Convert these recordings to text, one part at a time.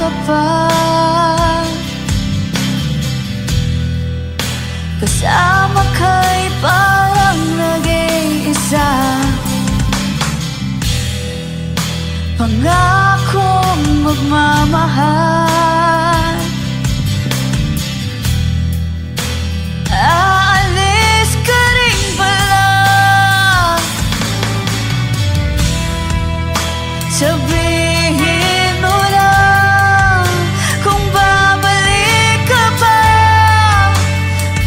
ka pa. Kasama ka'y parang nag-iisa. Pangakong magmamahal. Aalis ka rin pala. Sabihin mo lang kung babalik ka pa,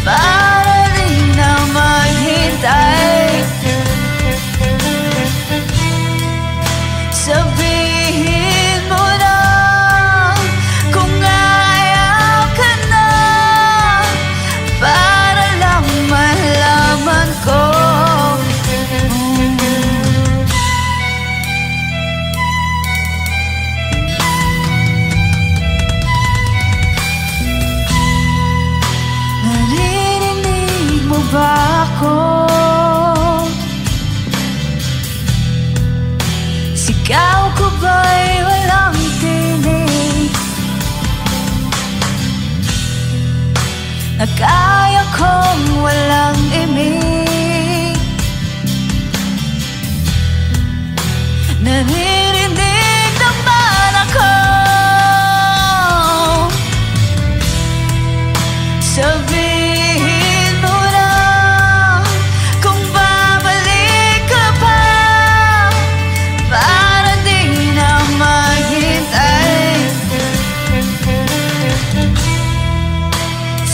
para rin na maghintay. Sabihin mo lang kung ayaw ka na, para lang malaman ko. Naririnig mo ba ako? Sigaw ko ba'y walang tinig? Na kaya kong walang imig? Naririnig naman ako. Sabihin mo lang kung babalik ka pa, para di na maghintay.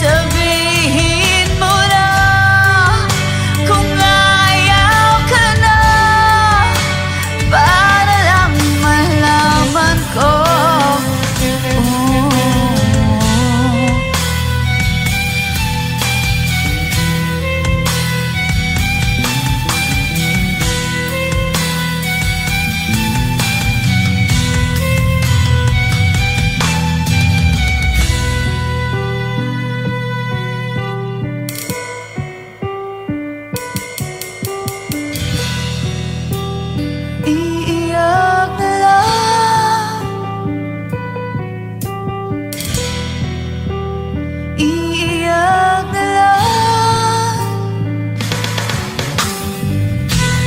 Sabihin mo lang kung ayaw ka na, para lang malaman ko. Iiyak na lang, iiyak na lang.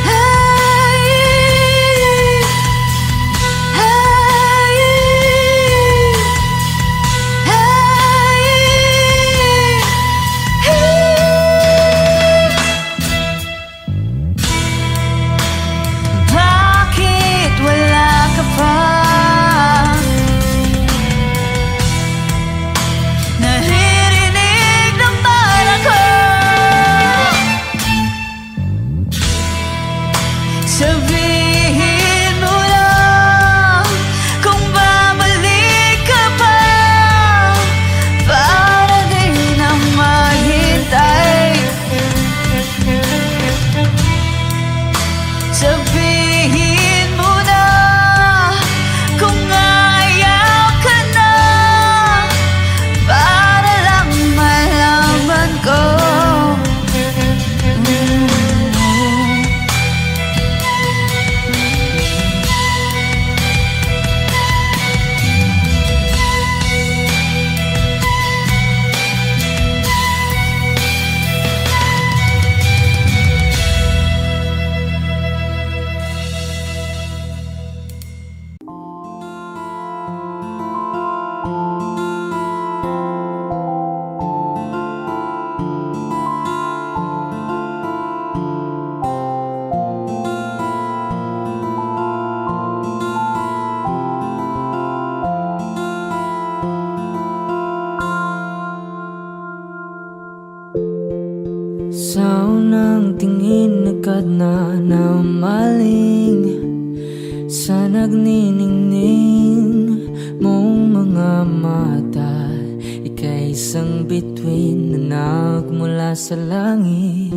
Hey, hey, bakit wala ka pa? Naririnig naman ako. Sabihin mo lang kung babalik ka pa, para di na maghintay. Sabihin mo na kung ayaw ka na, para lang malaman ko. Sa unang tingin agad na namaling sa nagniningning mong mga mata. Ika'y isang bituin na nagmula sa langit.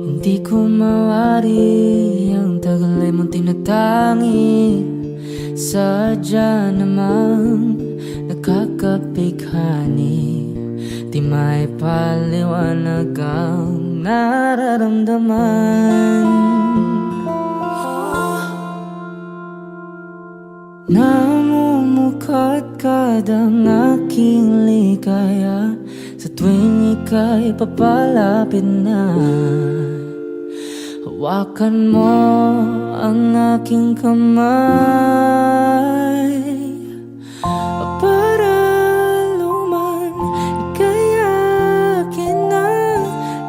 Hindi ko mawari ang tagal ay mong tinatangi. Sadya namang nakakapighani, di may paliwanag ang nararamdaman. baliktad ang aking ligaya sa tuwing ika'y papalapit na. Hawakan mo ang aking kamay para luman ika'y akin na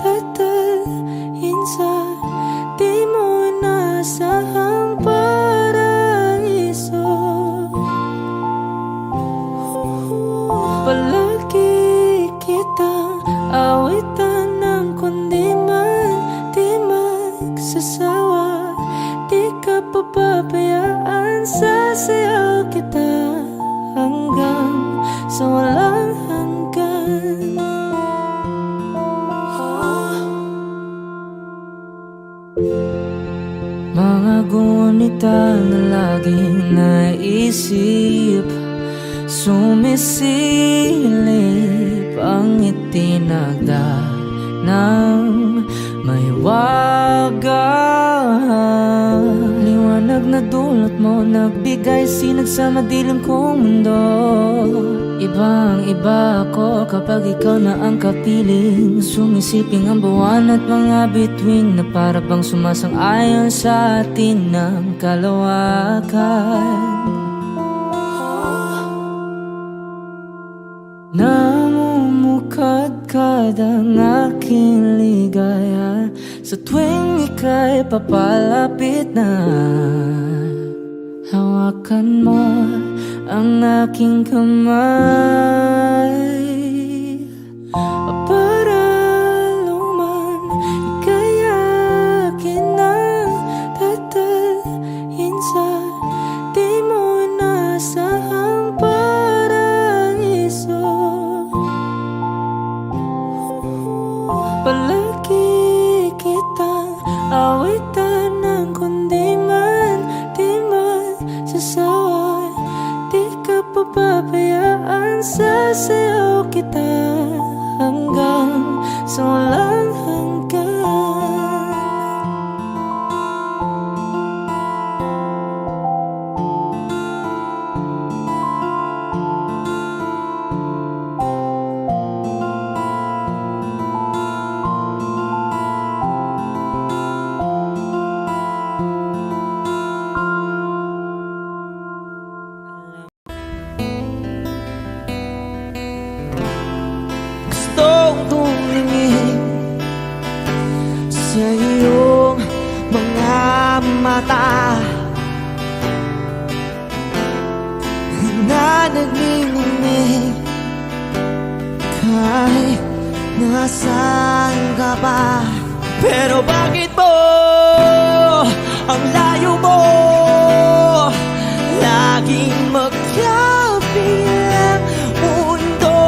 tatalhin sa di mo nasahang paraiso. Palagi kitang awitan ng kundi man di magsasawa. Di ka papabayaan, sasayaw kita hanggang sa walang hanggan. Mga gunita na laging naisip, sumisilip ang itinagda ng mahiwagang liwanag na dulot mo, nagbigay sinag sa madilim kong mundo. Ibang iba ako kapag ikaw na ang kapiling, sumisiping ang buwan at mga bituin na para bang sumasang-ayon sa atin ng kalawakan. Namumukadkad ang aking ligaya sa tuwing ika'y papalapit na. Hawakan mo ang aking kamay para luman ika'y akin na tatalhin sa di mo nasahang paraiso. Palagi kitang awitan ng kundi man di magsasawa. Di ka papabayaan, sasayaw kita hanggang sa walang hanggan. Gustong tumingin sa iyong mga mata na nagniningning kahit nasaan ka pa. Pero bakit mo ang layo mo laging magkabilang mundo?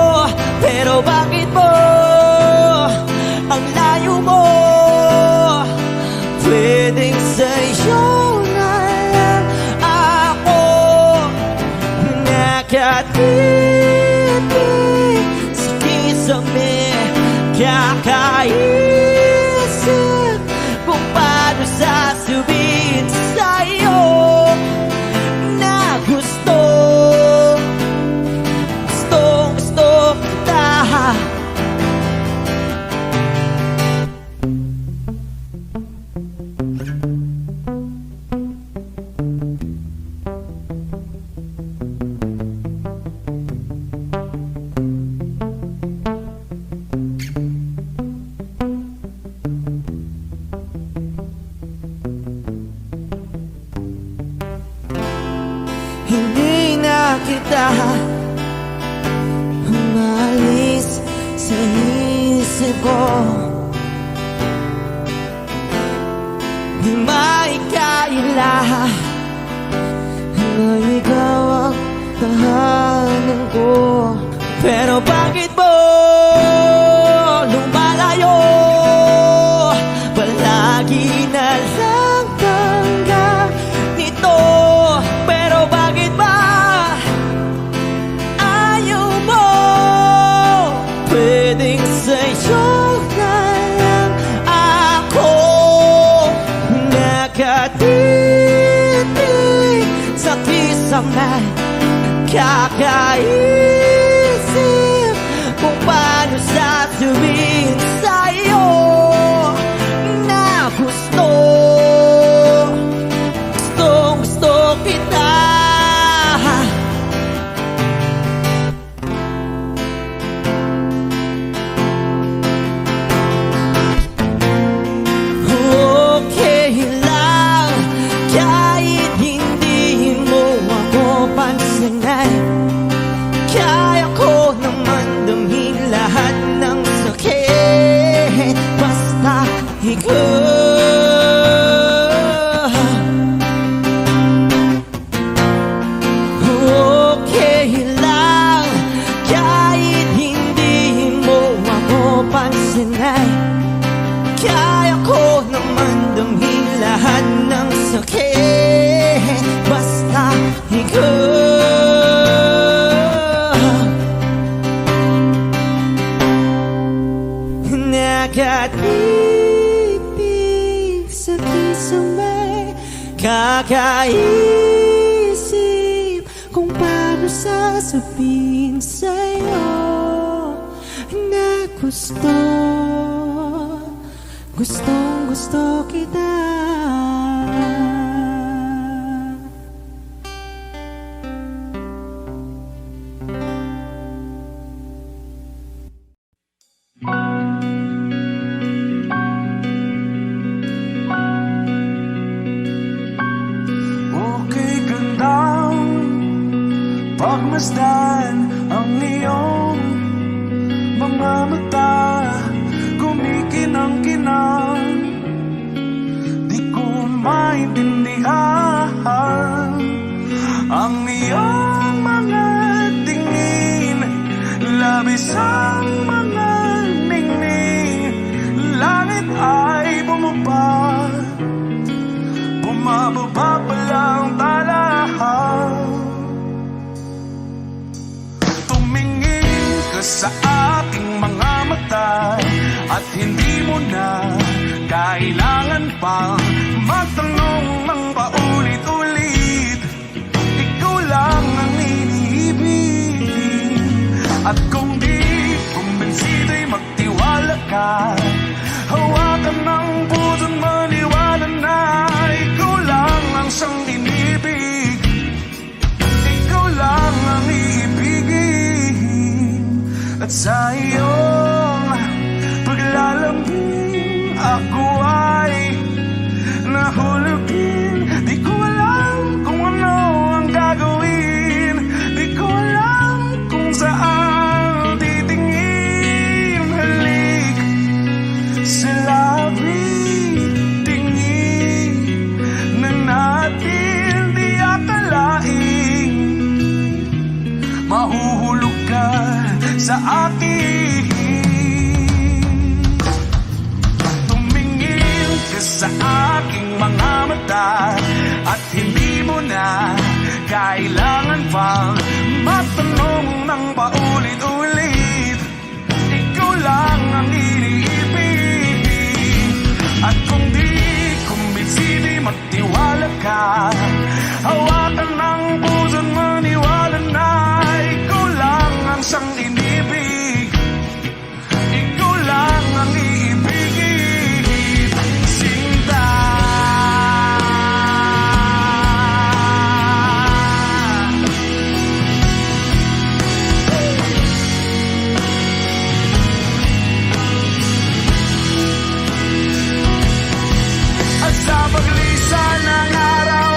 Pero bakit mo ang layo mo? Pwedeng sa'yo na lang ako nakatitig sa kisame. Kakaisip kung paano sasabihin sa'yo na gustong kita. Hindi na kita umalis sa isip ko. Di maikaila na ikaw ang tahanan ko. Pero bakit mo lumalayo? Palagi na lang hanggang nito. Pero bakit ba ayaw mo? Pwedeng sa'yo na lang ako nakatitig sa kisame. Kakaisip kung paano sasabihin sa'yo na gusto kita. Okay lang kahit hindi mo ako pansinin. Kaya ko naman damhin lahat ng sakit basta ikaw. Okay lang kahit hindi mo ako pansinin. Kaya ko naman damhin lahat ng sakit basta ikaw. Nakatipig sa kisame, kakaisip kung paano sasabihin sa'yo na gustong kita. Okay, gandang pagmasdan ang iyong mga mata, kumikinang-kinang. Di ko maintindihan ang iyong mga tingin, labis ang mga ningning. Langit ay bumaba, bumababa pa lang talahan. Tumingin ka sa aking mga mata at hindi mo na kailangan pang magtanong ng paulit-ulit. Ikaw lang ang iniibig, at kung di kumbinsido'y magtiwala ka. Hawakan ng puso't maniwala na ikaw lang ang siyang inibig. Ikaw lang ang iibigin, at sa iyong paglalambing ako ay nahulugin. Di ko alam kung ano ang gagawin, di ko alam kung saan titingin. Halik sa labi, tingin na natin di akalain. Mahuhulog ka sa akin. Tumingin ka sa aking mga mata at hindi mo na kailangan pang matanong ng paulit-ulit. Ikaw lang ang iniibig, at kung di kumbinsido'y magtiwala ka. Hawakan ng puso't maniwala na ikaw lang ang siyang inibig. Ikaw lang ang iibigin, sinta. At sa paglisan ng araw,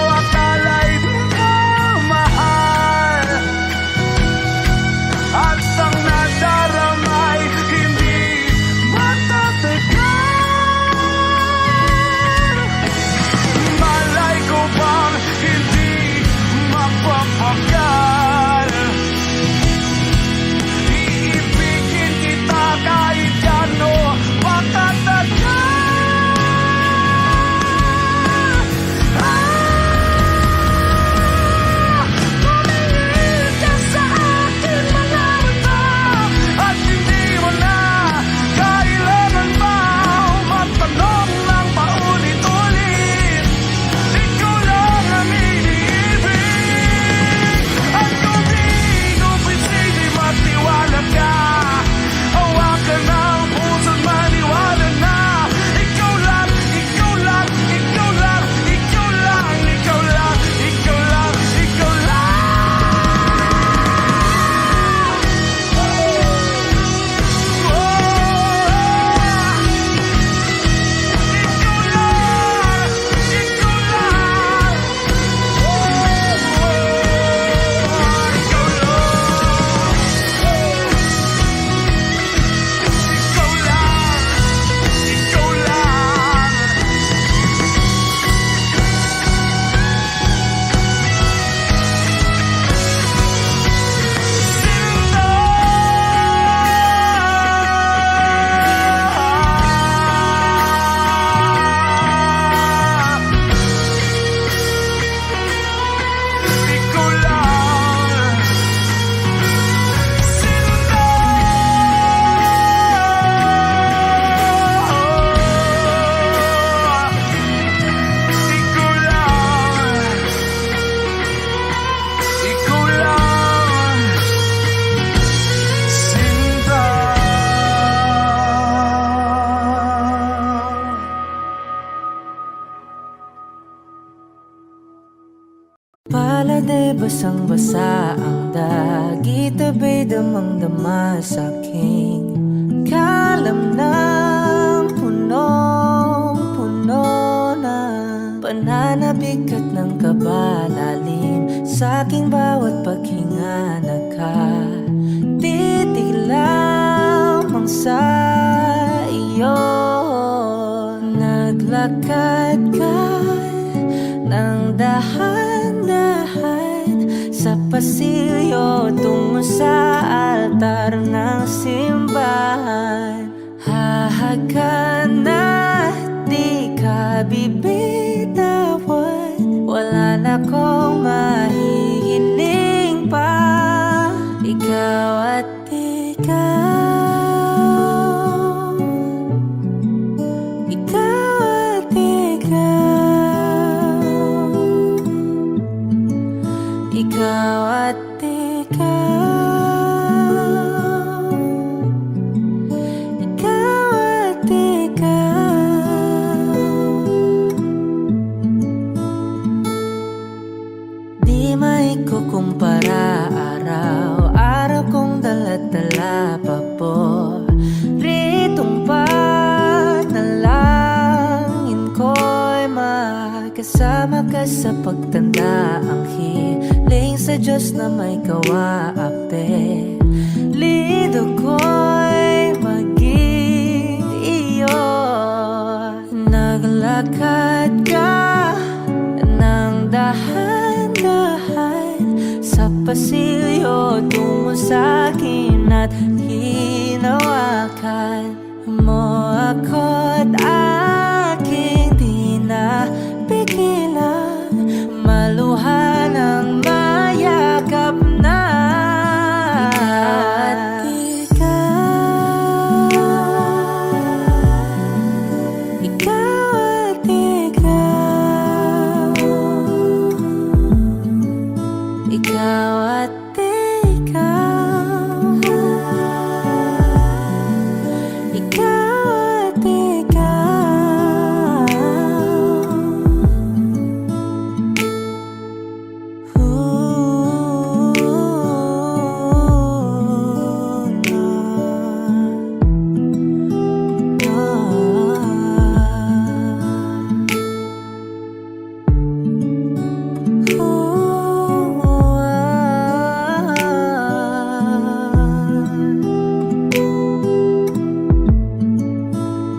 Pala'y basang-basa ang dagit, abay damang-dama sa'king kalam ng punong-puno na pananabik at ng kabalalim sa'king bawat paghinga. Nakatitig lamang sa iyo, naglakad ka ng dahan-dahan sa pasilyo tungo sa altar ng simbahan. Hahagan at di ka bibitawan, wala na kong mahihiling pa. Ikaw at ikaw, ikaw at ikaw, ikaw at ikaw, ikaw at ikaw. Di maikukumpara, araw-araw kong dala-dala pa po ritong panalangin ko'y makasama ka sa pagtanda. Ang hiling sa Diyos na may kawaape, lido ko'y maging iyo. Naglakad ka ng dahan-dahan sa pasilyo tungo sa'kin at hinawakan mo ako't aking di napigilan, maluha ng mayakap na. Ikaw at ikaw, ikaw at ikaw, ikaw at ikaw.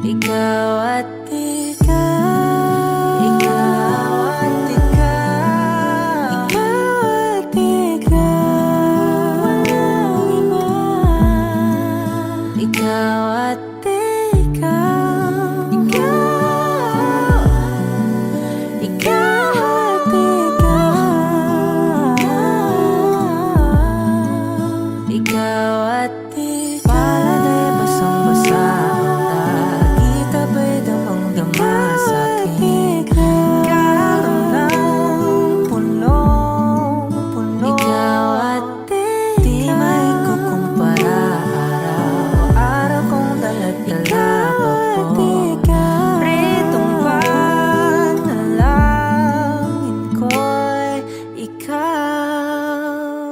Ikaw at ikaw, ikaw at ikaw, ikaw at ikaw, walang iba. Ikaw at ikaw, ikaw, ikaw at ikaw, ikaw at ikaw. Pala'y basang-basa ang dagit, abay damang-dama sa'king kalam ng punong-puno. Ikaw at ikaw, di maikukumpara, araw-araw kong dala-dala pa po ritong panalangin ko'y ikaw.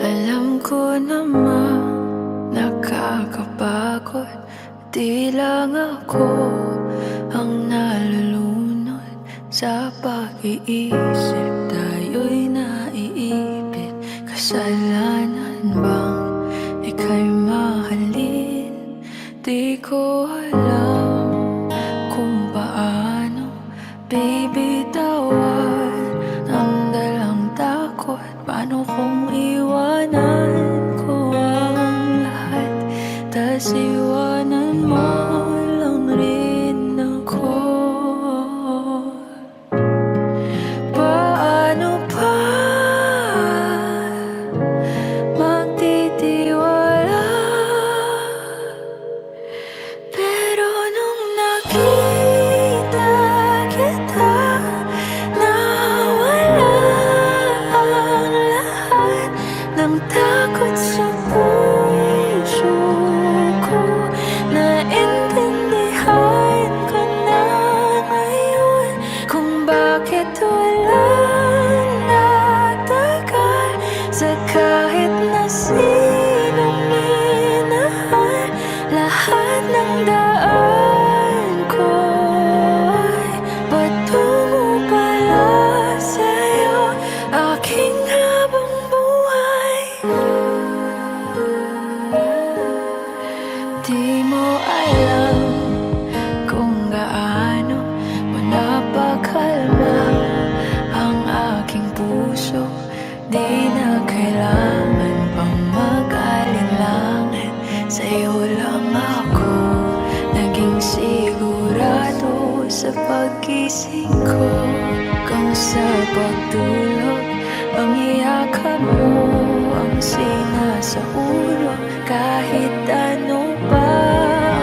Alam ko naman nakakapagod, di lang ako ang nalulunod sa pag-iisip. Tayo'y naiipit, kasalanan bang ika'y mahalin? Di ko alam kung paano bibitawan ang dalang takot. Paano kung iwanan ko ang lahat, tas iwanan mo lang rin ako? Paano pa magtitiwala Sa kahit na sinong minahal, lahat ng daan ko'y patungo pala sa'yo, aking habang buhay. Di mo alam kung gaano mo napakalma ang aking puso. Di na kailangan pang mag-alinlangan, sa'yo lang ako naging sigurado sa pag-gising ko. Kung sa pagtulog, ang iyakap mo ang sinasauro. Kahit ano pa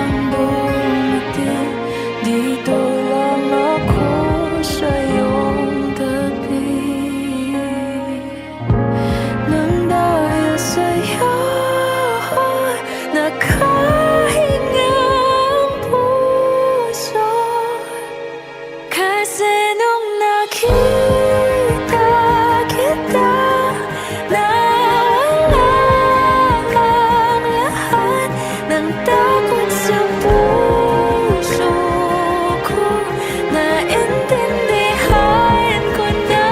ang dumating, dito lang ako sa iyong tabi. Nang dahil sa'yo, nakahinga ang puso. Kasi nung nakita kita, nawala ang lahat ng takot sa puso ko. Naintindihan ko na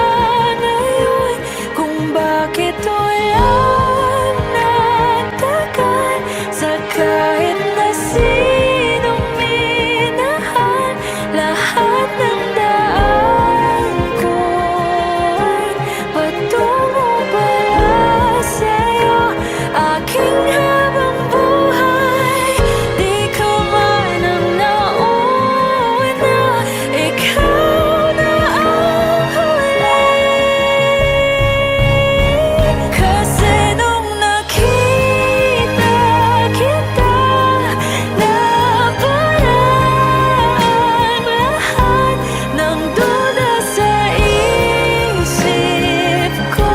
ngayon kung bakit walang nagtagal. Sa kahit na sinong minahal, lahat ng daan ko'y patungo pala sa'yo, aking habang buhay. Di ka man ang nauna, ikaw na ang huli. Kasi nung nakita kita, naparaan lahat ng duda sa isip ko.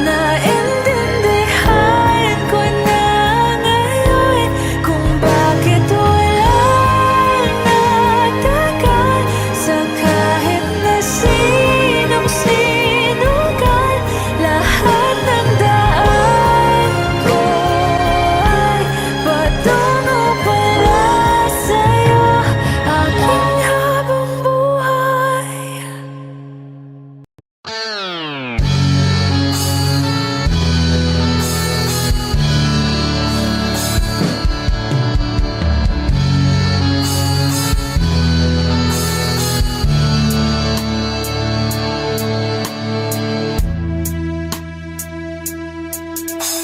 Naintindihan ko na ngayon kung bakit walang nagtagal. Sa kahit na sinong sinugal, lahat ng daan ko'y patungo pala sa'yo, aking habang buhay.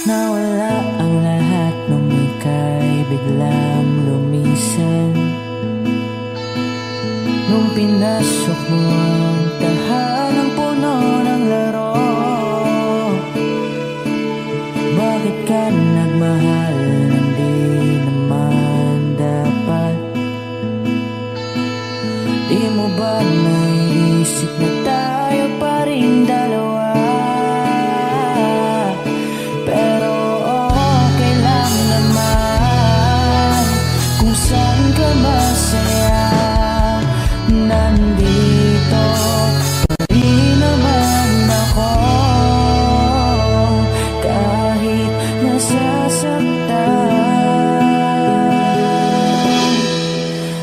Nawala ang lahat nung ika'y biglang lumisan. Nung pinasok mo ang tahanang puno ng laro, bakit ka nagmahal nang di naman dapat? Di mo ba naisip na tayo pa rin dalawa? Pero okay lang naman kung saan ka masaya. Nandito pa rin naman ako, kahit nasasaktan.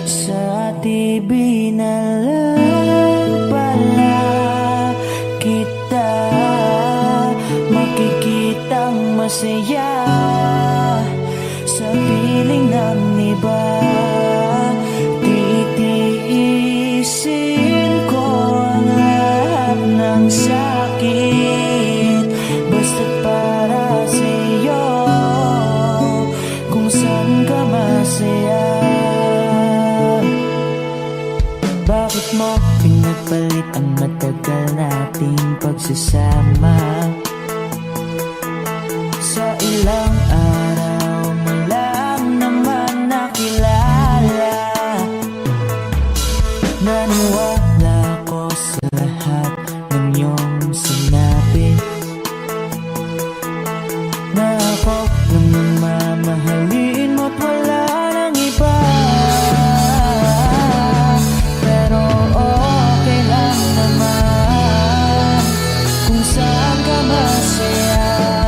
Sa TV na lang pala kita makikitang masaya sa piling ng iba. Titiisin ko ang lahat ng sakit, basta't para sa'yo, kung saan ka masaya. Bakit mo pinagpalit ang matagal nating pagsasama? Sa ilang araw mo lang naman nakilala. Naniwala ko sa lahat ng iyong sinabi, na ako lang ang mamahalin mo't wala nang iba. Pero okay lang naman kung saan ka masaya.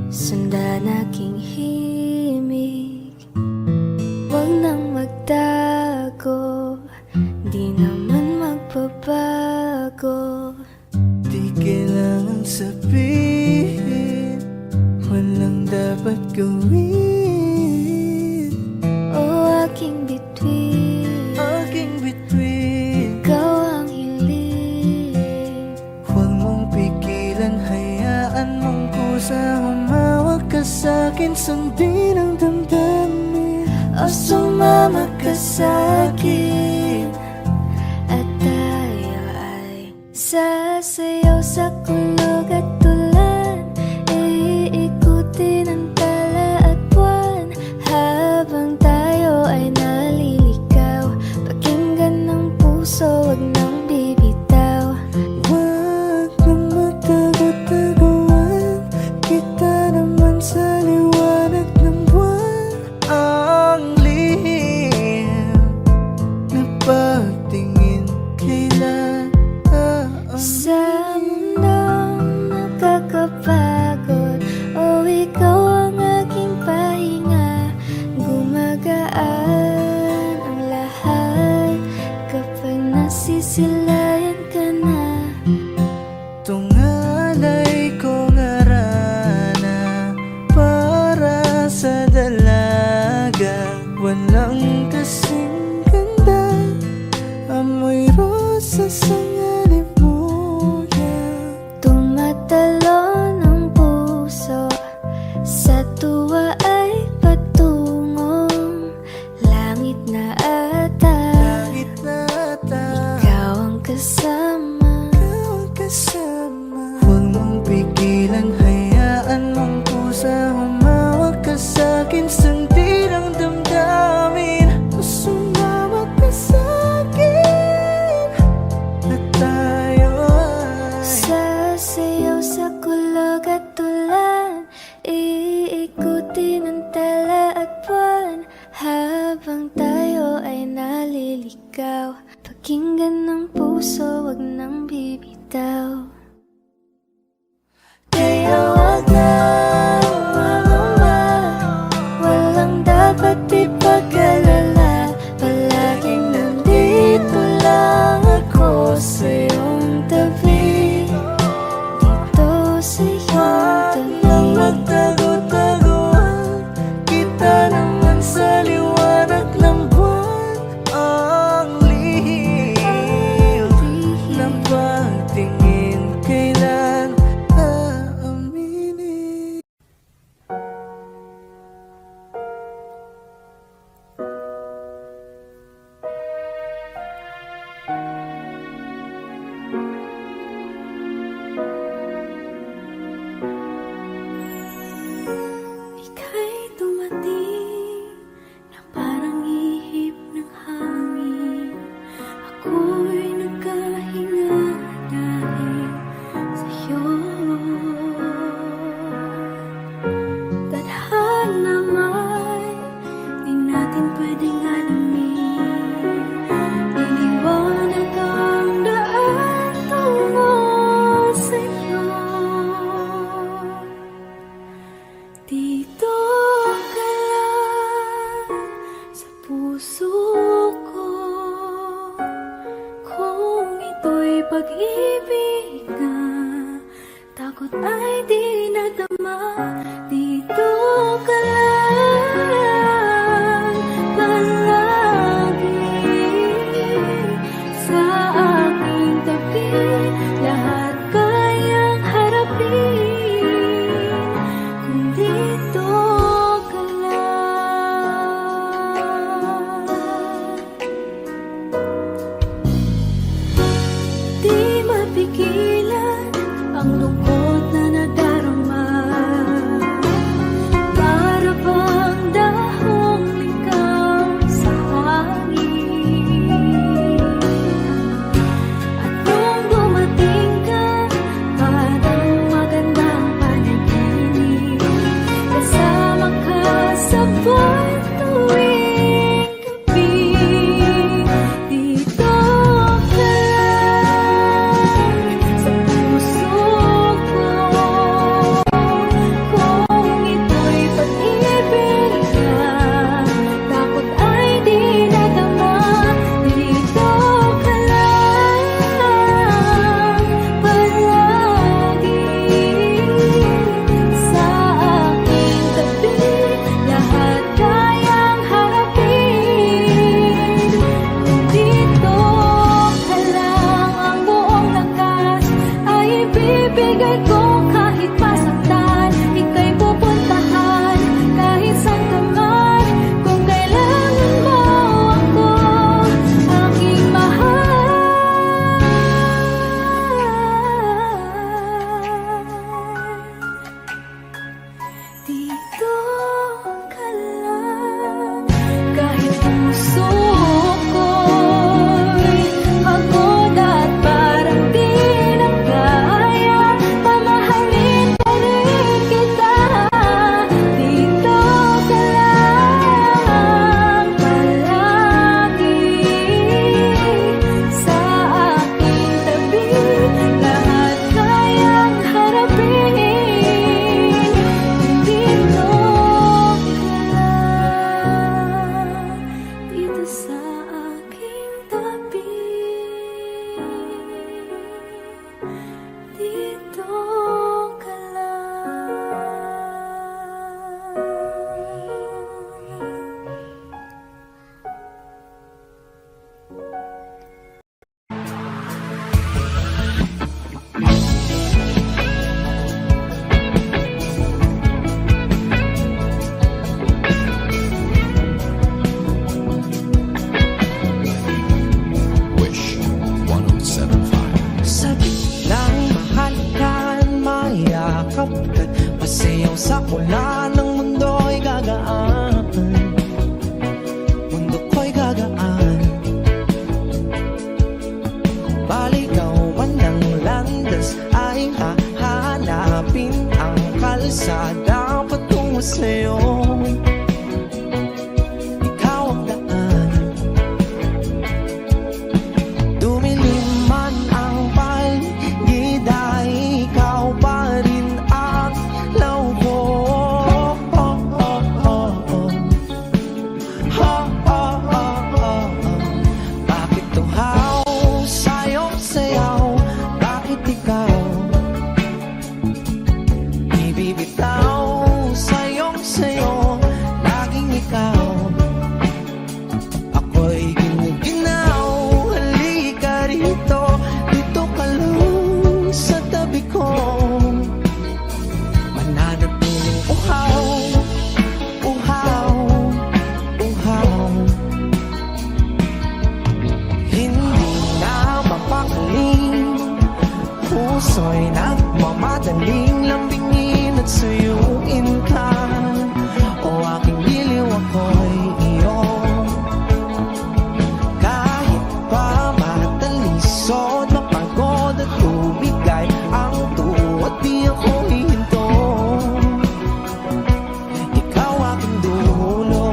Sundan aking himig, huwag nang magtago, di naman magbabago. Di kailangan sabihin, walang dapat gawin. O aking bituin, Aking bituin, ikaw ang hiling. huwag mong pigilan, hayaan mong kusa. Humawak ka sa'kin, sundin ang damdamin. O sumama ka sa'kin, at tayo ay sasayaw sa kulog at tulan. Iikutin ang tala at buwan, habang tayo ay naliligaw. Pakinggan ng puso, wag nang bibitaw. Huwag nang magtago-taguan, kita naman sa liwanag ng buwan. Ang lihim na pagtingin, kailan Sa mundong nakakapagod, o ikaw ang aking pahinga. Gumagaan ang lahat kapag nasisilayan ka na. tungalay ko ngarana para sa dalaga. Walang kasing ganda, amoy rosas ang alimuyan. Tumatalon ang puso, sa tuwa ay patungong langit na ata. Langit na ata, Ikaw ang kasama. ikaw ang kasama. Huwag mong pigilan, hayaan mong kusa. Humawak ka sa'kin, sundin ang damdamin. Sumama ka sa'kin, at tayo ay Sasayaw sa kulog at tulan, iikutin ang tala at buwan, habang tayo ay naliligaw. Pakinggan ng puso, wag nang bibitaw. Kaya wag na umamama, walang dapat ipag-alala. Palaging nandito lang ako sa iyong tabi, dito sa iyong nang tabi. magtago-taguan, kita naman sa liwanag ng buwan. Ang lihim ng pagtingin, kailan aaminin. Ika'y dumating na parang ihip ng hangin. Ako'y nagkahinga dahil sa'yo. Tadhana may di natin pwedeng alamin. Iniwanag ang daan tungo sa'yo. Dito ka lang sa puso ko, kung ito'y pag-ibig na takot ay di nadama. Dito ka lang palagi sa aking tabi, lahat kayang harapin. Kung dito dito ka lang. Kahit puso ko'y pagod at parang di na kaya, pamahalin pa rin kita. Dito ka lang palagi sa aking tabi. Lahat kayang harapin. Dito ka lang, dito sa aking tabi. Dito ka Wish 1075. Sabi lang mahal ka, mayakap ka, pasayaw sa ulan, ng mundo'y gagaan. Mundo ko'y gagaan. Baligaw man ng landas ay hahanapin ang kalsada patungo sa'yo. Ikaw ang daan. Dumilim man ang paligid ay ikaw pa rin ang law ko. Bakit tuhaw sa'yong sayaw? Bakit ikaw ibibitaw sa'yong sayo? Laging ikaw. Ako'y ginuginaw. Halika rito, dito ka lang sa tabi ko. Mananatiling uhaw, uhaw, uhaw. Hindi na mapakaling, puso'y nagmamadaling lambingin at suyuin ka. O aking giliw, ako'y iyo. Kahit pa matalisod, mapagod at tumigay ang tuwa, di ako hihinto. Ikaw aking dulo.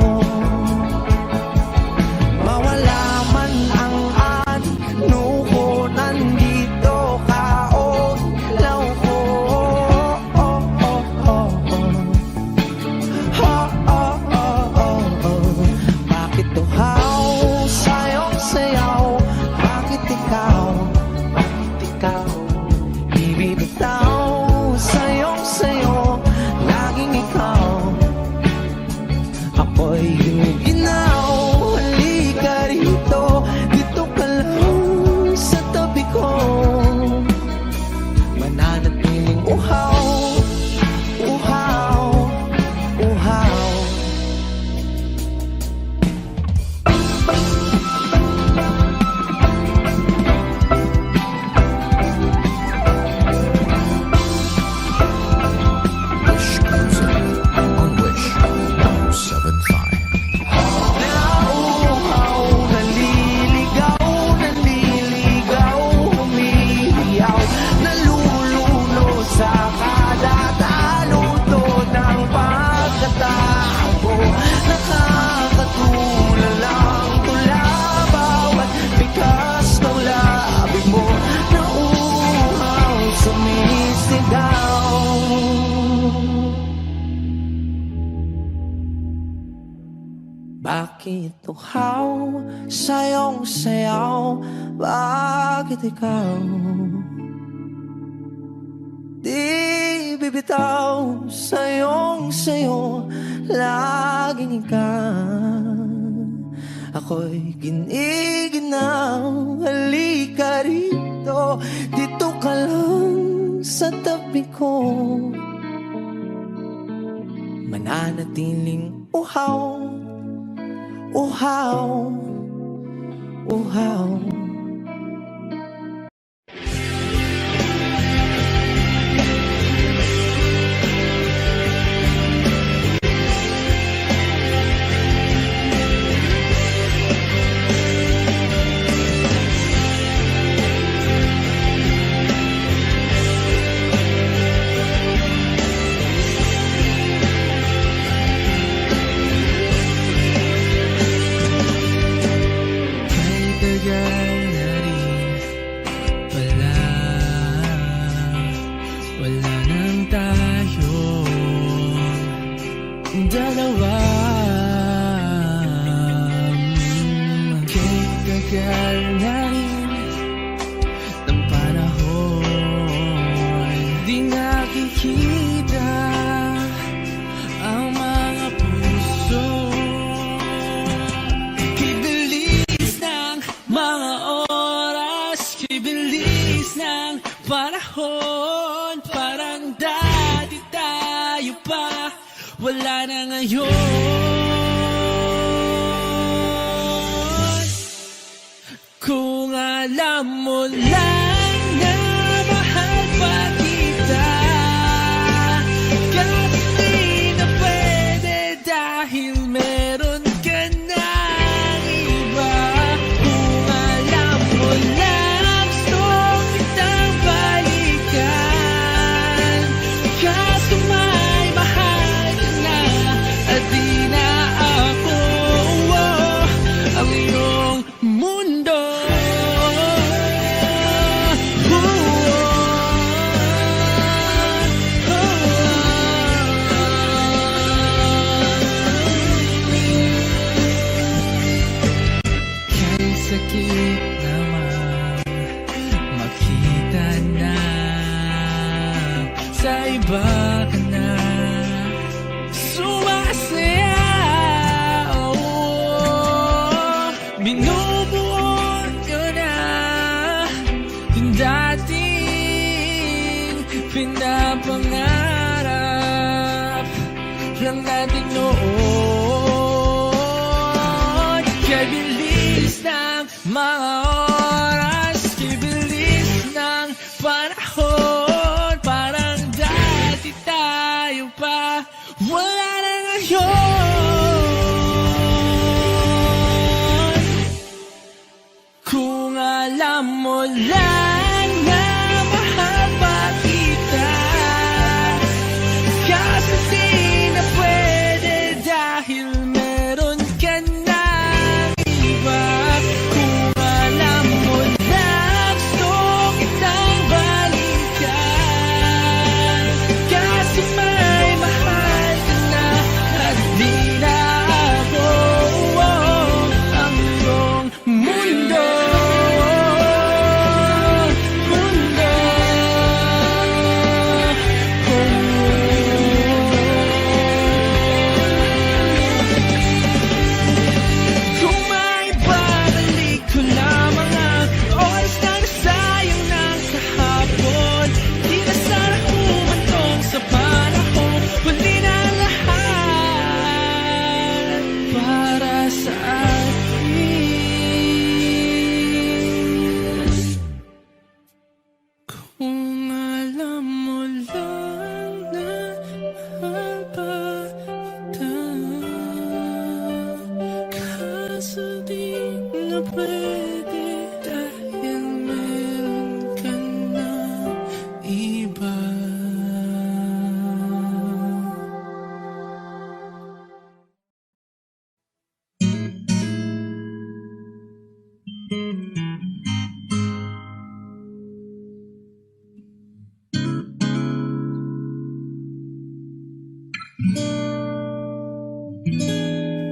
Mawala man ang ano ko, nandito ka, oh, law ko. Oh, oh, oh, oh. Ha, oh, oh, oh, oh. Bakit tuhaw sa'yong sayaw? Bakit ikaw? Bakit ikaw? Ibibitaw sa'yong sayo. Laging ikaw. Ako'y ginuginaw. Halika rito, dito ka lang sa tabi ko. Mananatiling uhaw, uhaw, uhaw. Wish Music on Wish 1075. Nauuhaw, naliligaw, naliligaw, humihiyaw, nalululo sa kadataluto ng pagkatao. Nakakatulala ang tula, bawat bigas ng labi mo. Nauuhaw, sumisigaw. Bakit tuhaw sa'yong sayaw? Bakit ikaw di bibitaw sa'yong sayo? Laging ikaw. Ako'y giniginaw. Halika rito, dito ka lang sa tabi ko. Mananatiling uhaw, uhaw, uhaw. dalawa. Kay tagal na rin ng panahon, di nakikita ang mga puso. Kibilis ng mga oras, kibilis ng panahon. Parang dati tayo pa, wala na ngayon. Kung alam mo lang na mahal pa kita, kahit di na pwede dahil meron ka ng iba. Kung alam mo lang gusto kitang balikan, kaso may mahal ka na at di na ako ang iyong mundo. Kay sakit naman makita na sa iba ka na sumasaya. Binubuo ko na yung dating pinapangarap lang natin noon. Kay bilis ng mga oras, kay bilis ng panahon, parang dati tayo pa, wala na ngayon. Kung alam mo lang na mahal pa kita, kaso di na pwede dahil meron ka ng iba. Kung alam mo lang gusto kitang balikan, kaso may mahal ka na at di na ako ang iyong mundo. Kung may babalik ko lamang ang oras na nasayang ng kahapon, di na sana humantong sa panahon, huli na lahat para sa atin. Kung alam mo lang na mahal pa kita, kaso di na pwede dahil meron ka na iba.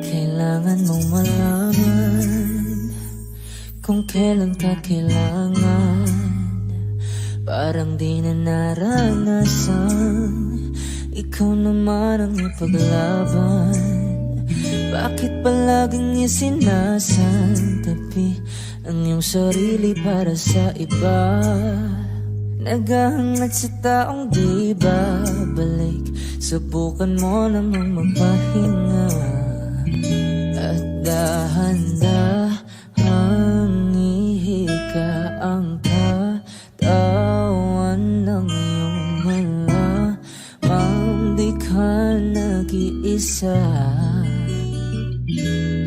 Kailangan mong malaman kung kailan ka kailangan. Parang di na naranasan, ikaw naman ang ipaglaban. Bakit palaging isinasantabi ang iyong sarili para sa iba? Naghahangat sa taong di babalik, subukan mo namang magpahinga. At dahan-dahang ihika ang katawan ng iyong malamang di ka nag-iisa.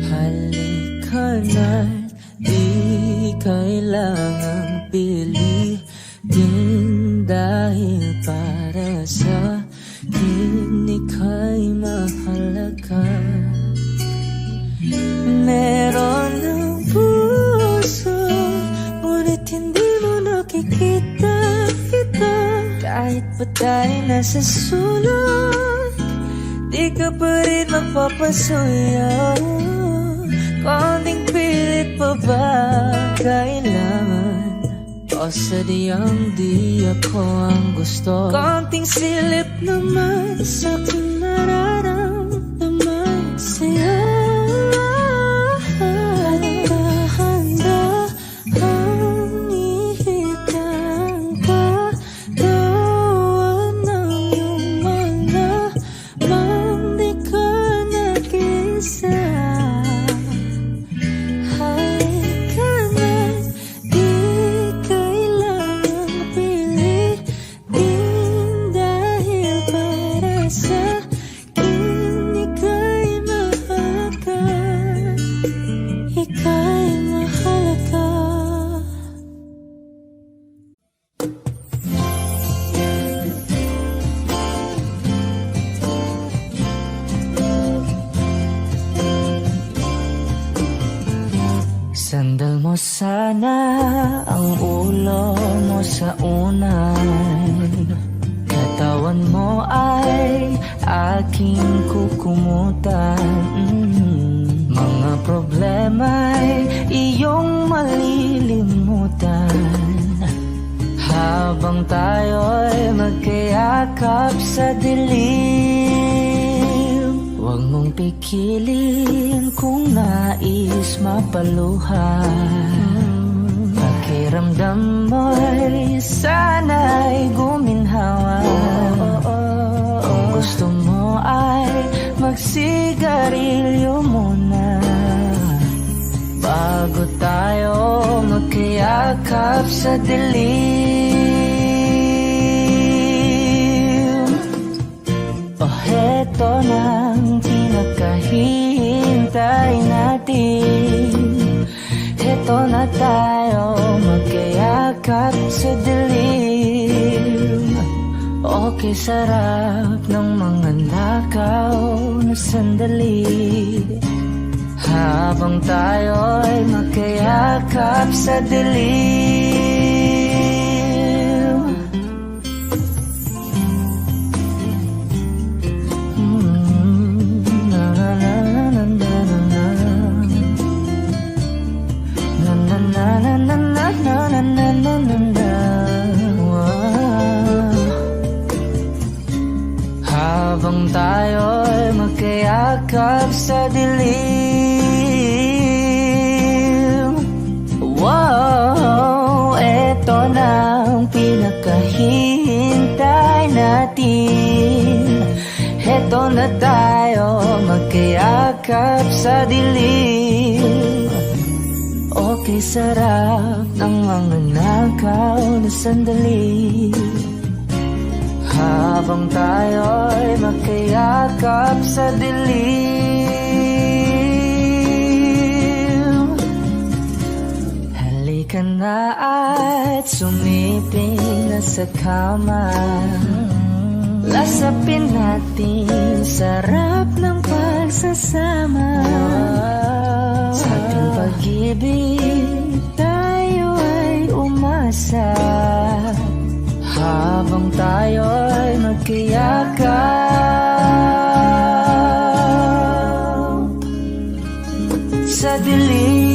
Halika na't di kailangang pilitin, dahil para sa akin ika'y mahalaga. Meron ng puso, ngunit hindi mo nakikita ito. Kahit pa tayo nasa sulok, di ka pa rin magpapasuyo. Konting pilit pa ba kailangan? O sadyang di ako ang gusto? Konting silip naman sa aking nararamdaman sa'yo. Handa ang ihitang kagawa ng iyong malamang di ka nag-isa. Sandal mo sana ang ulo mo sa unan. Katawan mo ay aking kukumutan. Mga problema'y iyong malilimutan. Habang tayo'y magkayakap sa dilim, huwag mong pikilin kung nais mapaluhan. Pakiramdam mo'y sana'y guminhawa. Kung gusto mo ay magsigarilyo muna bago tayo magkayakap sa dilim. Oh, heto nang pinakahihintay natin. Heto na tayo magkayakap sa dilim. Okay, sarap ng mga nakaw na sandali habang tayo'y magkayakap sa dilim. Na na na na na na na na na na na na na na na. Habang tayo'y magkayakap sa dilim. Wow, eto na ang pinakahihintay natin. Eto na tayo magkayakap sa dilim. Okay, sarap ng mga nakaw na sandali habang tayo'y magkayakap sa dilim. Halika na at sumiping na sa kama. Lasapin natin sarap ng pagsasama. Sa ating pag-ibig tayo ay umasa habang tayo'y magkayakap sa dilim.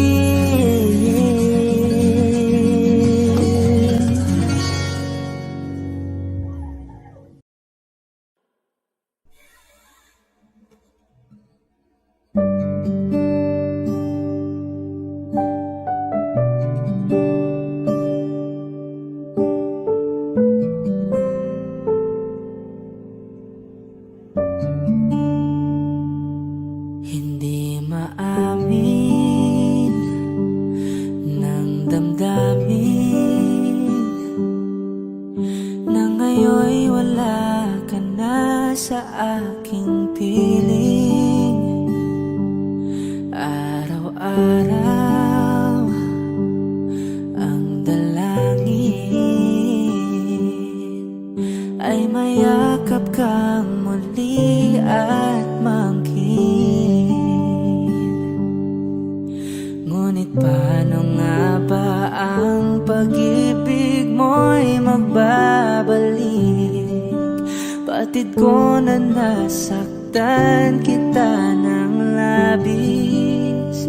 Batid ko na nasaktan Sinasaktan kita ng labis,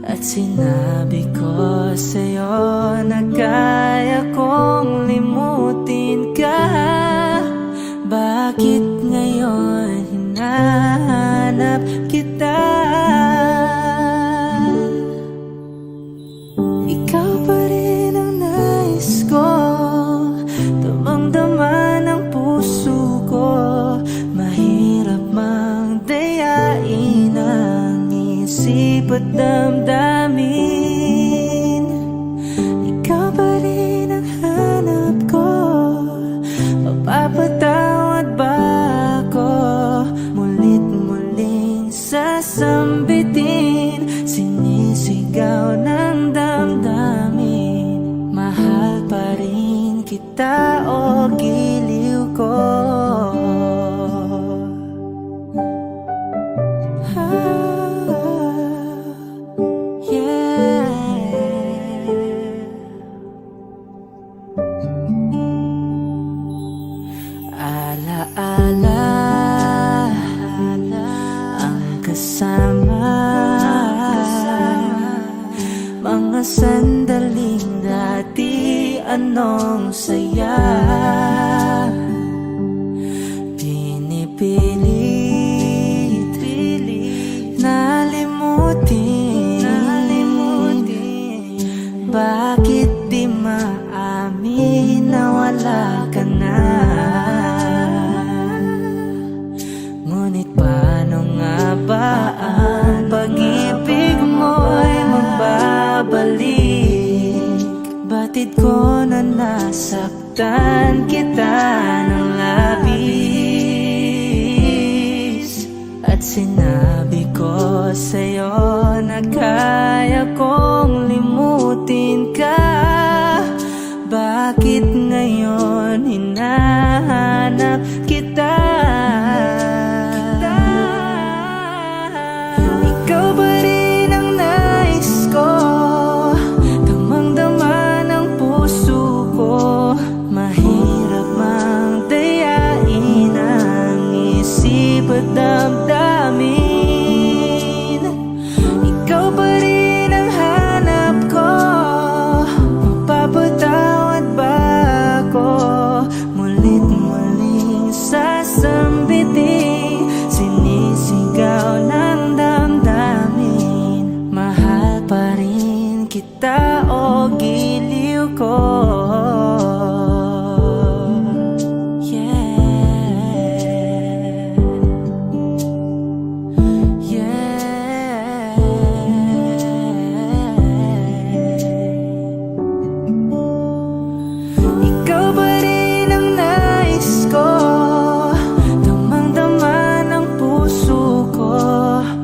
at sinabi ko sa'yo na kaya kong limutin ka. Bakit ngayon hinahanap kita? Ikaw pa rin ang nais ko, damang-dama ng puso ko. Mahirap mang dayain ang isip at damdamin. Ikaw pa rin ang hanap ko, mapapatawad ba ako? Mulit-muling sasambitin, sinisigaw ng damdamin. Mahal pa rin kita o giliw ko? Alaala ang kasama, mga sandaling dati anong saya. Pinipilit nalimutin. Bakit di maamin na wala ka na? Ngunit paano nga ba ang pag-ibig mo'y mababalik? Batid ko na nasaktan kita ng labis, at sinabi ko sa'yo na kaya kong limutin ka. Bakit ngayon hinahanap kita? Ikaw ba rin ang nais ko, damang-dama ng puso ko. Mahirap mang dayain ang isip at damdamin. Ikaw ba rin ang hanap ko, mapapatawad ba ako? Mulit-muling sasambitin, sinisigaw ng damdamin. Mahal pa rin kita o giliw ko? Ikaw ba rin ang nais ko, damang-dama ng puso ko.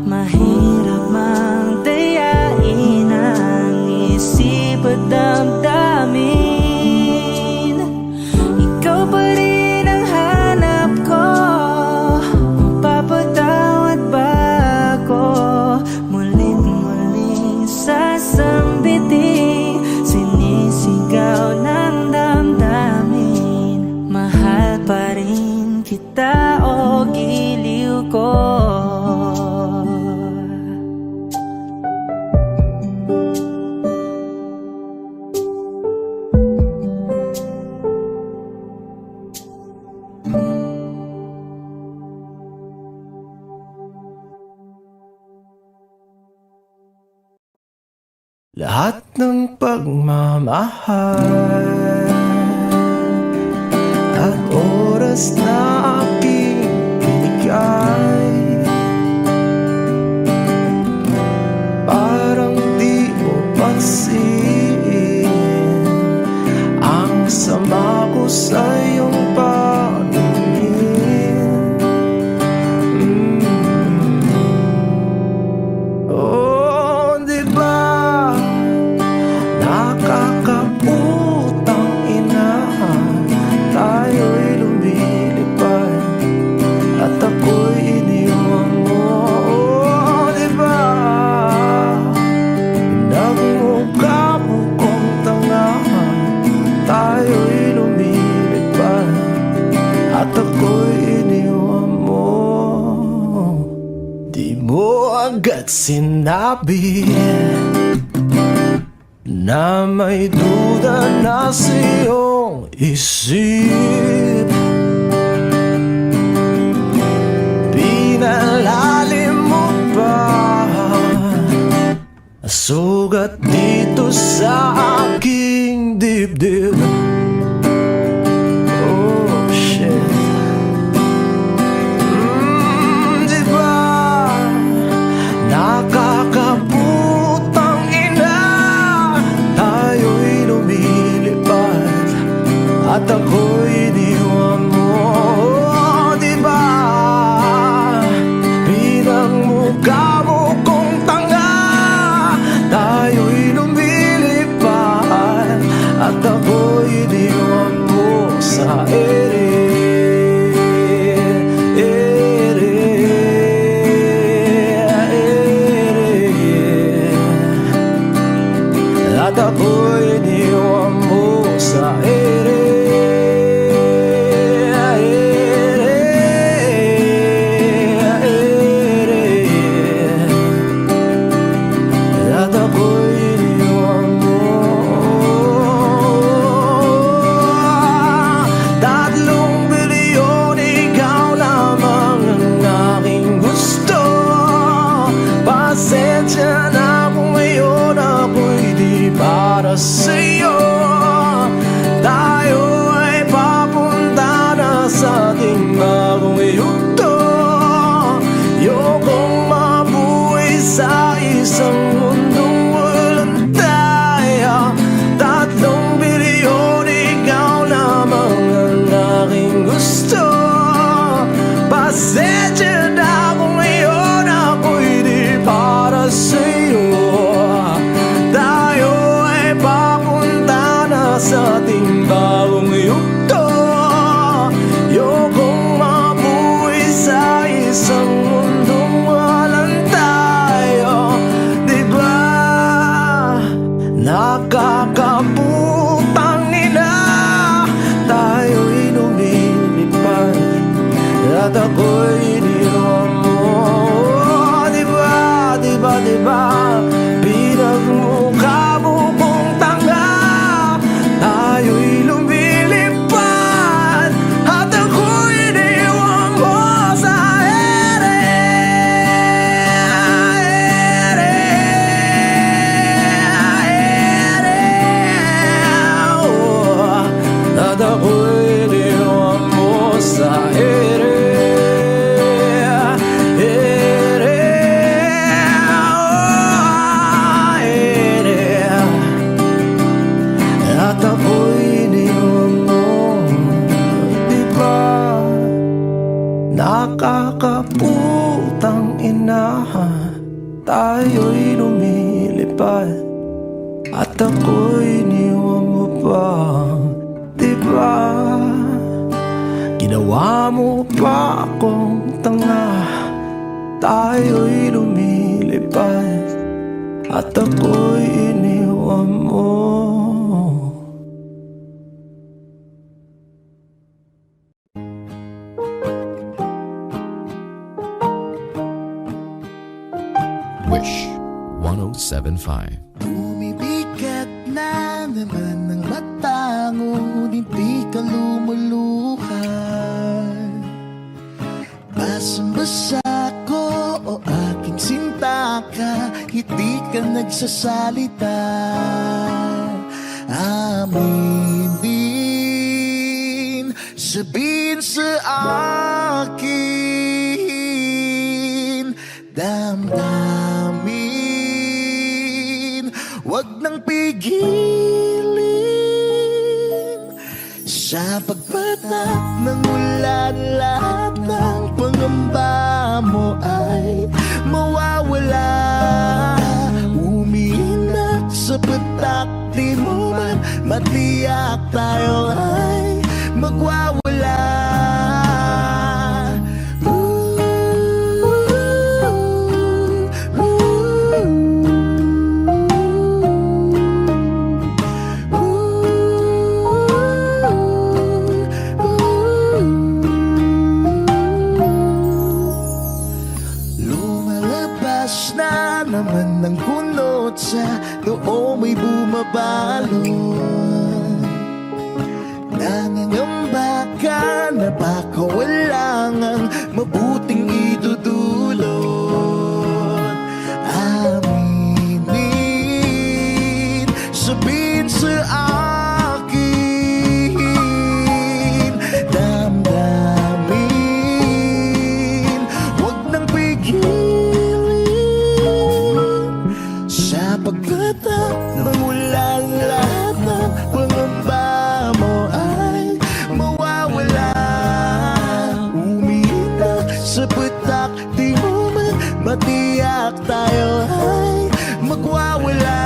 Mahirap mang dayain ang isip at damdamin. Ikaw ba rin ang hanap ko, mapapatawad ba ako? Mulit-muling sasambitin, sinisigaw ng damdamin. Mahal pa rin kita o giliw ko? Lahat ng pagmamahal at oras na aking binigay, parang di mo pansin ang sama ko sa iyong paningin. Oh, di ba nakakautang ina, tayo'y lumilipad agad sinabi na may duda na sa iyong isip. Pinalalim mo pa sugat dito sa aking dibdib. Oh shit. Diba nakakaputang ina, tayo'y lumilipad at ako'y iniwan mo. Oh, diba pinagmukha mo kong tanga, tayo'y lumilipad at ako'y iniwan mo sa ere. At ako'y iniwan mo sa ere. At ako'y iniwan mo. 3 bilyon, ikaw lamang ang aking gusto. Pasensya na kung ngayon ako'y di para sa'yo. Tayo ay papunta na sa ating bagong yugto. Ayokong mabuhay sa isang mundong walang tayo. 3 bilyon, ikaw lamang ang aking gusto. Pasensya na kung ngayon ako'y di para sa'yo. Tayo ay papunta na sa ating bagong yugto. Ayokong mabuhay sa isang mundong walang tayo. Diba nakakaputang ina, tayo'y lumilipad at ako'y iniwan mo. Diba, diba, diba pinagmukha mo kong tanga, tayo'y lumilipad at ako'y iniwan mo sa ere. Oh, at ako'y iniwan mo sa ere. At ako'y iniwan mo. Diba nakakaputang ina, tayo'y lumilipad at ako'y iniwan mo pa. Diba ginawa mo pa akong tanga, tayo'y lumilipad at ako'y iniwan mo. Wish 1075. Bumibigat na naman ang mata, ngunit di ka lumuluhan. Basang-basa ko o aking sinta ka, hindi ka nagsasalita. Amin din, sabihin sa akin, damdamin, wag nang pigilin. Sa pagpatak ng ulan, lahat ng pangamba mo ay mawawala. Umiinak sa patak, di mo man matiyak, tayo ay magwawala. naman ng kunot sa noo may bumabalot. Nangangamba ka na baka wala ngang mabuting idudulot. Aminin, sabihin sa akin, damdamin, wag nang pigilin, sapagkat ang ulan lahat ng pangamba mo ay mawawala. Umiiyak sa putak, di mo man matiyak, tayo ay magwawala.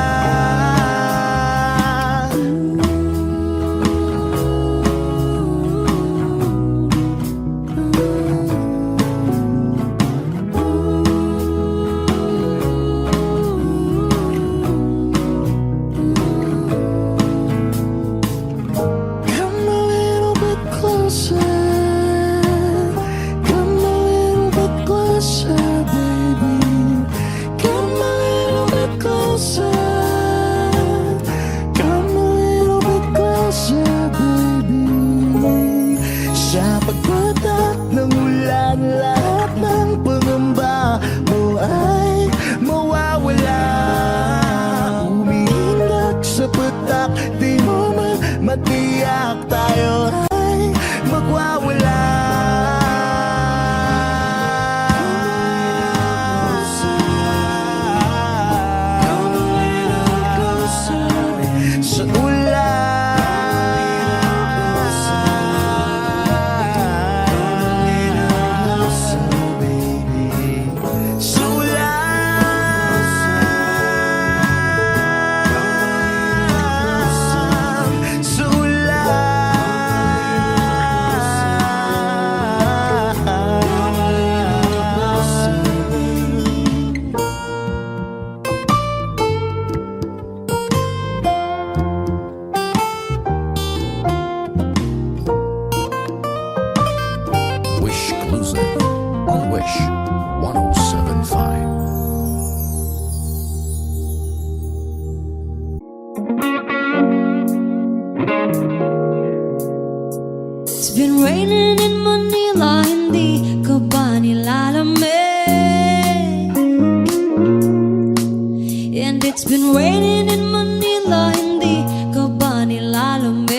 Come a little bit closer. Come a little bit closer, baby. Come a little bit closer. Come a little bit closer, baby. Sa pagpatak ng ulan, lahat ng pangamba mo ay mawawala. Umiiyak sa putak, di mo man matiyak, tayo ay magwawala. Sa ulan, sa ulan, sa ulan. Wish Exclusive on Wish 1075. It's been raining in Manila, hindi ka ba nilalamig? And it's been raining in Manila, hindi ka ba nilalamig?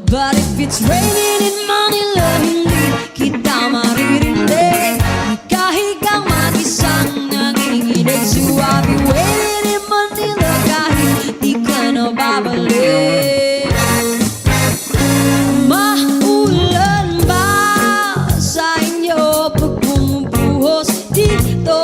But if it's raining in Manila, hindi kita maririnig. Ikahigang mag-isang nanginginig. So I'll be waiting in Manila kahit di ka na babalik. Maulan ba sa inyo pag bumubuhos dito?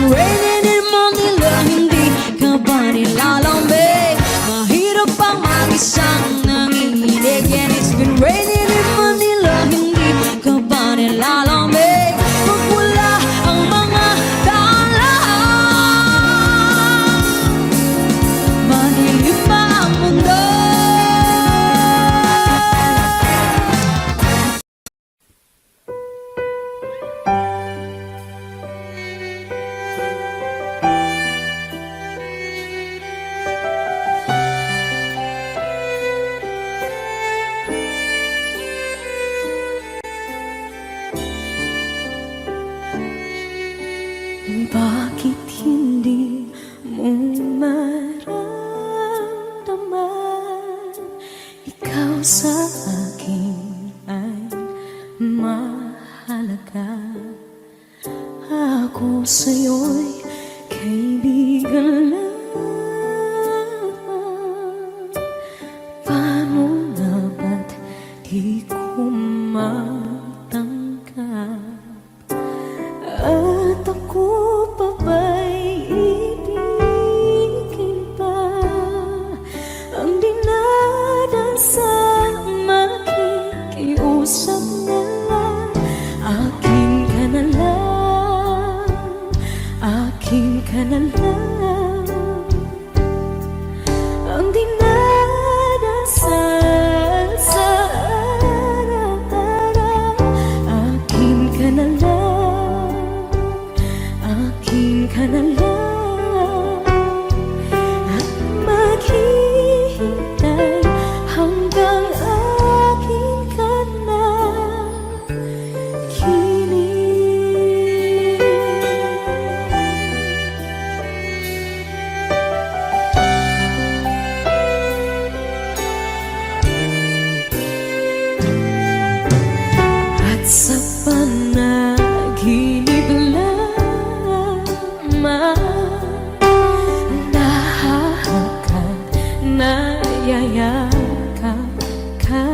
raining in Manila, hindi ka ba nilalamig? Mahirap pang mag-isang nanginginig. And it's been raining in Manila, hindi ka ba nilalamig? Pag wala ang mga daanan, madilim pa ang mundo. Bakit hindi mo maramdaman? Ikaw sa akin ay mahalaga. Ako sa'yo'y kaibigan lang. Paano na ba't di ko matanggap? At ako pa ba'y ibigin pa? Ang dinadasal, makikiusap na lang. Akin ka na lang, akin ka na lang. Ang dinadasal sa araw-araw. Akin ka na lang, akin ka na lang. At maghihintay hanggang akin ka na kilig. At sa panaginip lamang nahahagkan, nayayakap ka.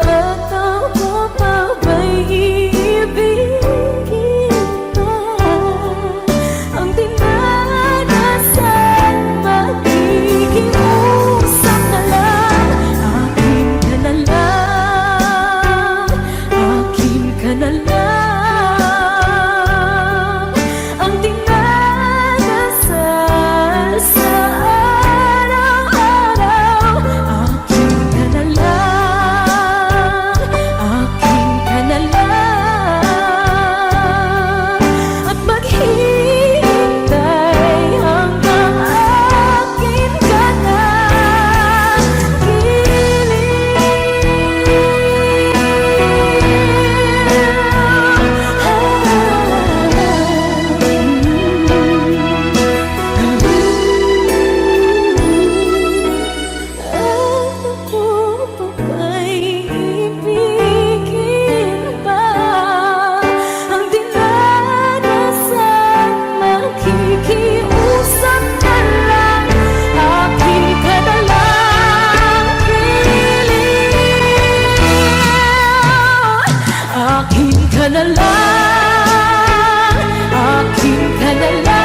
At ako pa ba'y iibigin pa? Ang dinadasal, makikiusap na lang. Akin ka na lang, akin ka na lang. Ang dinadasal sa araw-araw. Akin ka na lang, akin ka na lang. At maghihintay hanggang akin ka na Ako pa ba'y ibigin pa? Ang dinadasal, makikiusap na lang. Akin ka na lang, kilig. Akin ka na lang, akin ka na lang.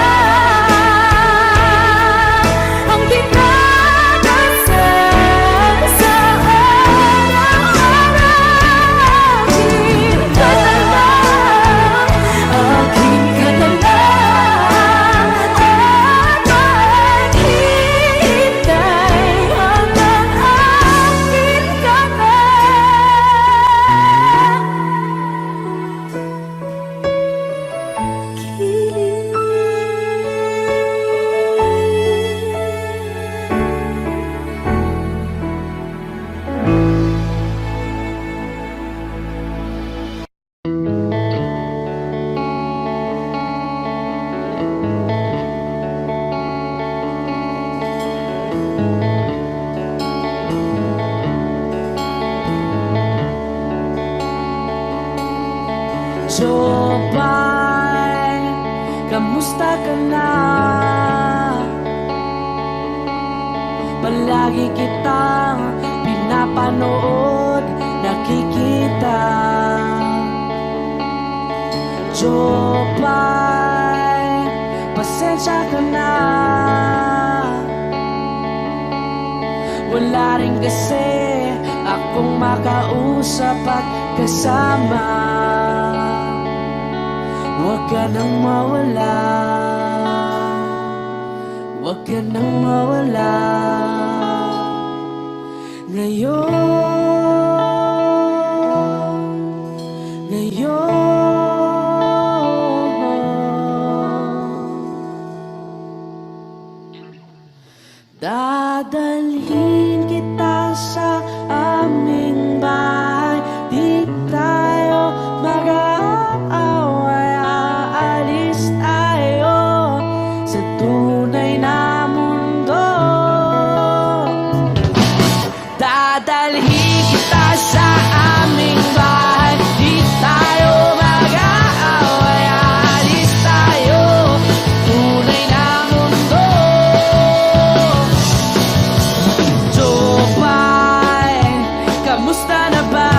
Ang dinadasal sa araw-araw. Akin ka na lang, akin ka na lang. At maghihintay hanggang akin ka na Jobay, kamusta ka na? Palagi kitang pinapanood, nakikita. Jobay, pasensya ka na. Wala rin kasi akong makausap at kasama. Huwag ka nang mawala, huwag ka nang mawala. Dadalhin kita sa aming bahay, di tayo mag-aaway, aalis tayo sa tunay na mundo. Dadalhin kita sa aming bahay, di tayo mag-aaway, aalis tayo tunay na mundo. Jopay, kamusta na ba?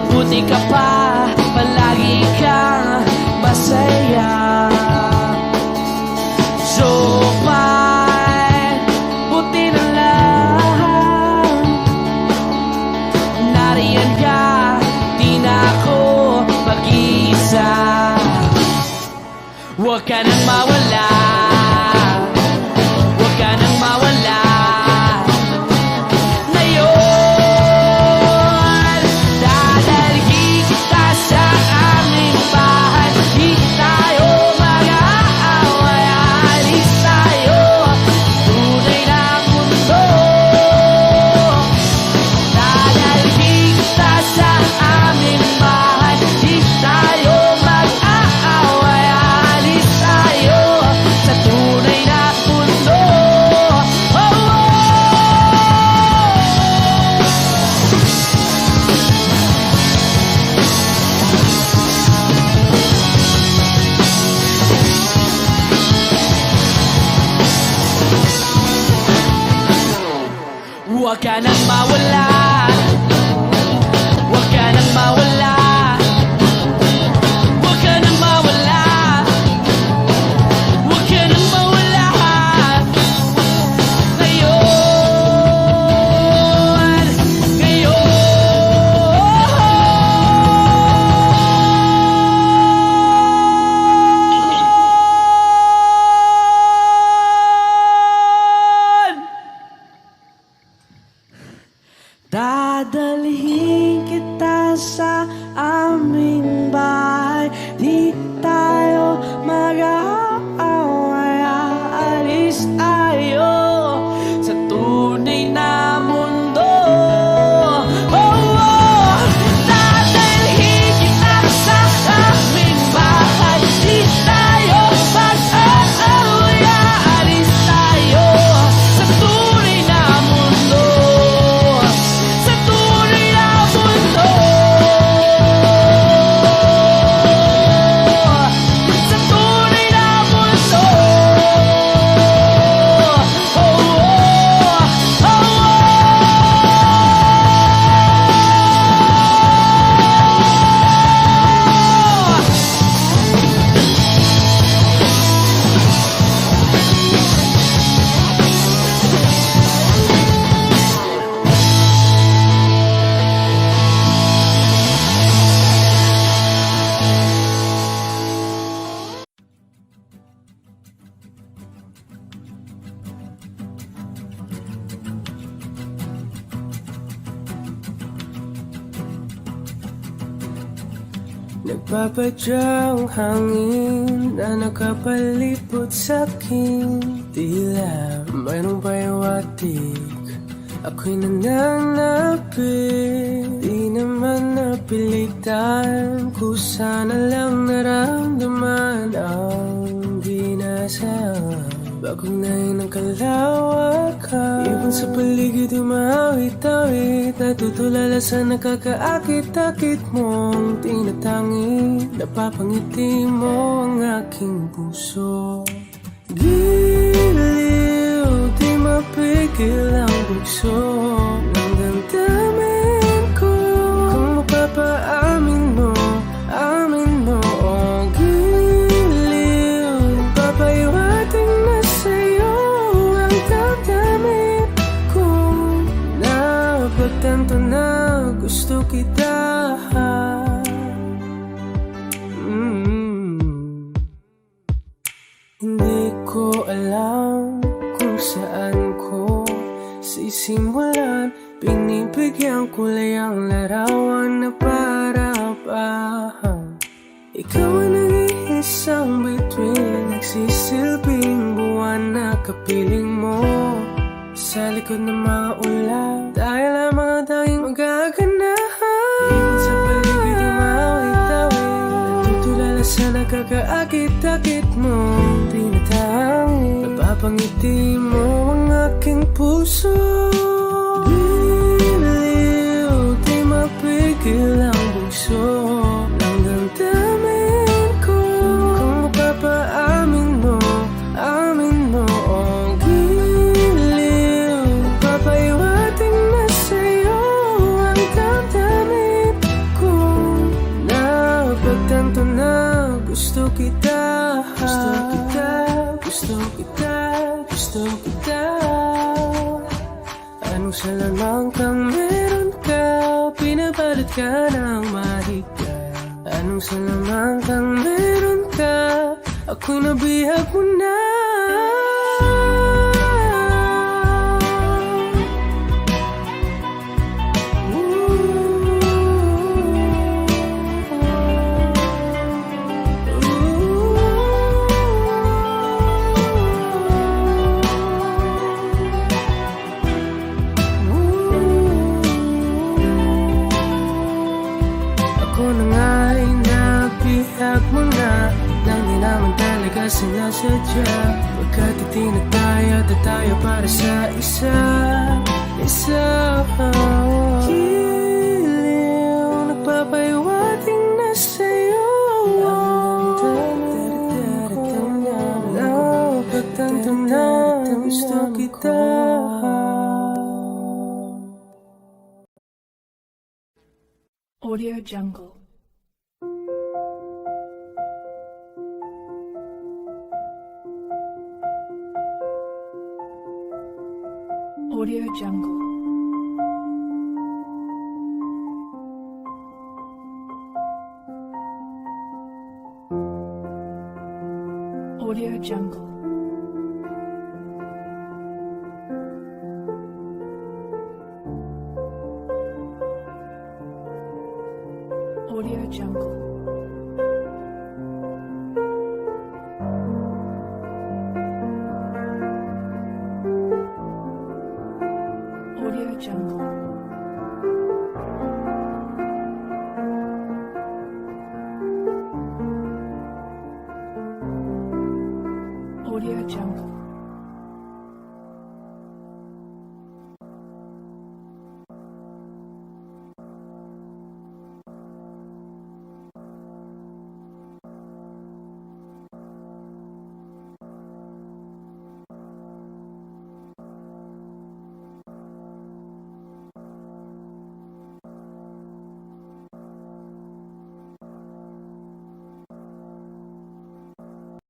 Buti ka pa, palagi kang masaya. Jopay, buti na lang nariyan ka, di na ako mag-iisa. Huwag ka nang mawala, huwag ka nang mawala. Ngayon, dadalhin kita sa aming bahay, di tayo mag-aaway, aalis tayo tunay na mundo. Dadalhin kita sa aming bahay, di tayo mag-aaway, aalis tayo sa tunay na mundo. Oh, oh. Huwag ka nang mawala, huwag ka nang mawala, huwag ka nang mawala, huwag ka nang mawala. Ngayon, ngayon. Dadalhin kita sa aming bahay, di tayo mag-aaway, aalis tayo sa tunay na mundo. Oh, oh. Dadalhin kita sa aming bahay, di tayo mag-aaway, aalis tayo sa tunay na mundo. Sa tunay na mundo. Sa tunay na mundo. Oh, oh, oh, Nagpapadyang hangin na nakapalipot sa'kin, tila mayroong payawatik, ako'y nananapit. Di naman napilitan, kusa na lang naramdaman ang binasa. Bagong nahin ng kalawakan, ibon sa paligid umawit-awit, natutulala sa nakakaakit-akit mong tinatangi. Napapangiti mo ang aking puso. Giliw, di mapigil ang bugso ng damdamin ko. Kung mapapaamin mo, amin mo. Oh, giliw, Napagtanto na gusto kita. Hindi ko alam kung saan ko sisimulan. Binibigyan kulay ang larawan na para ba ikaw ang nag-iisang bituin, nagsisilbing buwan na kapiling mo sa likod ng mga ulan. Dahil ang mga tanging magaganahan sa paligid yung mawit-tawid, natutulala sa nakakaakit-akit mo. Tinatangin, napapangiti mo ang aking puso. Biliw, di mapigil ang bugso ng damdamin ko. Kung mapapaamin mo, amin mo ang giliw. Papaiwating na sa'yo ang damdamin ko. Napagtanto na gusto kita. Gusto kita, gusto kita, gusto kita. Anong salamang kang meron ka, pinabalot ka ng mahika. Anong salamang kang meron ka, ako'y nabihag mo na. Ako na nga'y nabihag mo na, nang di naman talaga sinasadya. Pagkat itinatayat at tayo para sa isa. Giliw, nagpapaiwating na sa'yo. Napagtanto na gusto kita. Audio Jungle. Audio Jungle. Audio Jungle. Audio Jungle. Audio Jungle.